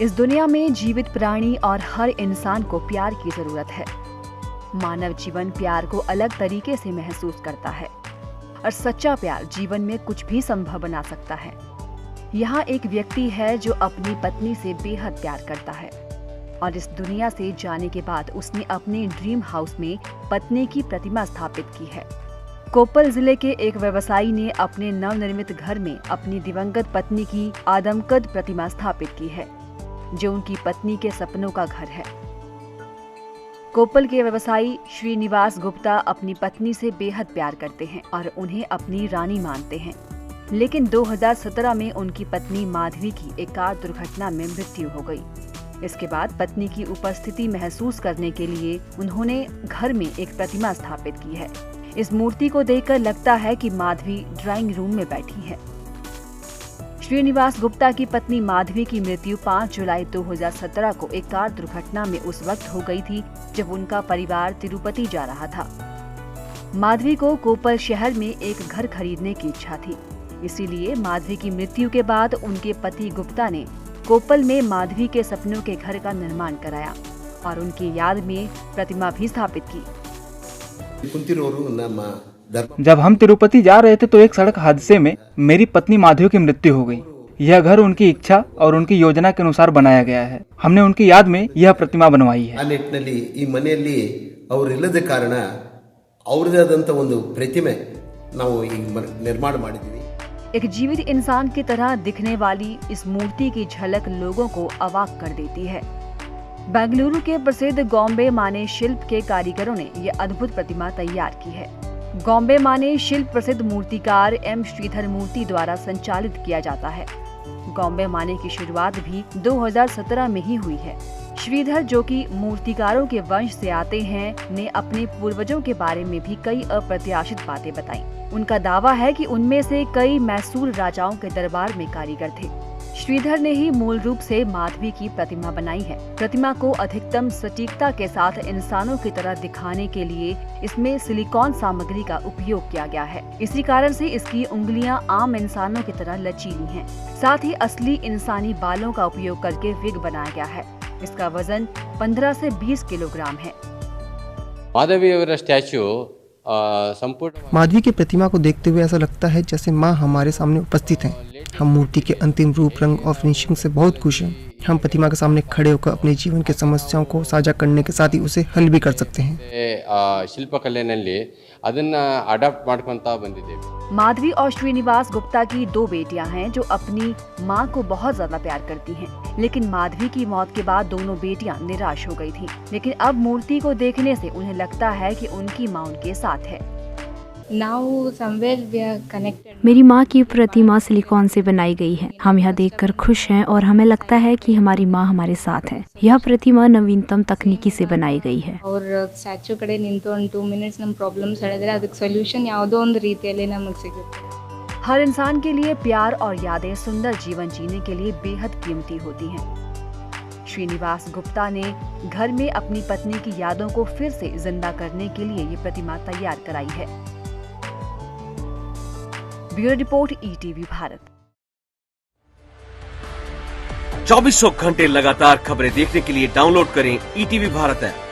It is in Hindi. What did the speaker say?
इस दुनिया में जीवित प्राणी और हर इंसान को प्यार की जरूरत है। मानव जीवन प्यार को अलग तरीके से महसूस करता है और सच्चा प्यार जीवन में कुछ भी संभव बना सकता है। यहाँ एक व्यक्ति है जो अपनी पत्नी से बेहद प्यार करता है और इस दुनिया से जाने के बाद उसने अपने ड्रीम हाउस में पत्नी की प्रतिमा स्थापित की है। कोप्पल जिले के एक व्यवसायी ने अपने नवनिर्मित घर में अपनी दिवंगत पत्नी की आदमकद प्रतिमा स्थापित की है, जो उनकी पत्नी के सपनों का घर है। कोप्पल के व्यवसायी श्रीनिवास गुप्ता अपनी पत्नी से बेहद प्यार करते हैं और उन्हें अपनी रानी मानते हैं, लेकिन 2017 में उनकी पत्नी माधवी की एक कार दुर्घटना में मृत्यु हो गई। इसके बाद पत्नी की उपस्थिति महसूस करने के लिए उन्होंने घर में एक प्रतिमा स्थापित की है। इस मूर्ति को देखकर लगता है कि माधवी ड्राइंग रूम में बैठी है। श्रीनिवास गुप्ता की पत्नी माधवी की मृत्यु 5 जुलाई 2017 को एक कार दुर्घटना में उस वक्त हो गई थी जब उनका परिवार तिरुपति जा रहा था। माधवी को कोप्पल शहर में एक घर खरीदने की इच्छा थी, इसीलिए माधवी की मृत्यु के बाद उनके पति गुप्ता ने कोप्पल में माधवी के सपनों के घर का निर्माण कराया और उनकी याद में प्रतिमा भी स्थापित की। जब हम तिरुपति जा रहे थे तो एक सड़क हादसे में मेरी पत्नी माधवी की मृत्यु हो गई। यह घर उनकी इच्छा और उनकी योजना के अनुसार बनाया गया है। हमने उनकी याद में यह प्रतिमा बनवाई है। एक जीवित इंसान की तरह दिखने वाली इस मूर्ति की झलक लोगों को अवाक कर देती है। बेंगलुरु के प्रसिद्ध गॉम्बे माने शिल्प के कारीगरों ने यह अद्भुत प्रतिमा तैयार की है। गॉम्बे माने शिल्प प्रसिद्ध मूर्तिकार एम श्रीधर मूर्ति द्वारा संचालित किया जाता है। गॉम्बे माने की शुरुआत भी 2017 में ही हुई है। श्रीधर, जो कि मूर्तिकारों के वंश से आते हैं, ने अपने पूर्वजों के बारे में भी कई अप्रत्याशित बातें बताई। उनका दावा है कि उनमें से कई मैसूर राजाओं के दरबार में कारीगर थे। श्रीधर ने ही मूल रूप से माधवी की प्रतिमा बनाई है। प्रतिमा को अधिकतम सटीकता के साथ इंसानों की तरह दिखाने के लिए इसमें सिलिकॉन सामग्री का उपयोग किया गया है। इसी कारण से इसकी उंगलियां आम इंसानों की तरह लचीली हैं। साथ ही असली इंसानी बालों का उपयोग करके विग बनाया गया है। इसका वजन 15 से 20 किलोग्राम है। माधवी की प्रतिमा को देखते हुए ऐसा लगता है जैसे माँ हमारे सामने उपस्थित हैं। हम मूर्ति के अंतिम रूप, रंग और फिनिशिंग से बहुत खुश हैं। हम प्रतिमा के सामने खड़े होकर अपने जीवन की समस्याओं को साझा करने के साथ ही उसे हल भी कर सकते हैं। माधवी और श्रीनिवास गुप्ता की 2 बेटियां हैं जो अपनी मां को बहुत ज्यादा प्यार करती हैं। लेकिन माधवी की मौत के बाद दोनों बेटियां निराश हो गई थी। लेकिन अब मूर्ति को देखने से उन्हें लगता है कि उनकी मां उनके साथ है। मेरी माँ की प्रतिमा सिलिकॉन से बनाई गई है। हम यह देखकर खुश हैं और हमें लगता है कि हमारी माँ हमारे साथ है। यह प्रतिमा नवीनतम तकनीकी से बनाई गई है। और स्टैचू कड़े निंतु 2 मिनट्स नम प्रॉब्लम्स ಹೇಳಿದ್ರೆ ಅದಕ್ಕೆ ಸೊಲ್ಯೂಷನ್ ಯಾವುದೋ ಒಂದು ರೀತಿಯಲ್ಲಿ ನಮಗೆ ಸಿಗುತ್ತೆ। हर इंसान के लिए प्यार और यादें सुंदर जीवन जीने के लिए बेहद कीमती होती हैं। श्रीनिवास गुप्ता ने घर में अपनी पत्नी की यादों को फिर से जिंदा करने के लिए ये प्रतिमा तैयार कराई है। Bureau report, ETV Bharat. 24 घंटे लगातार खबरें देखने के लिए डाउनलोड करें ईटीवी भारत ऐप।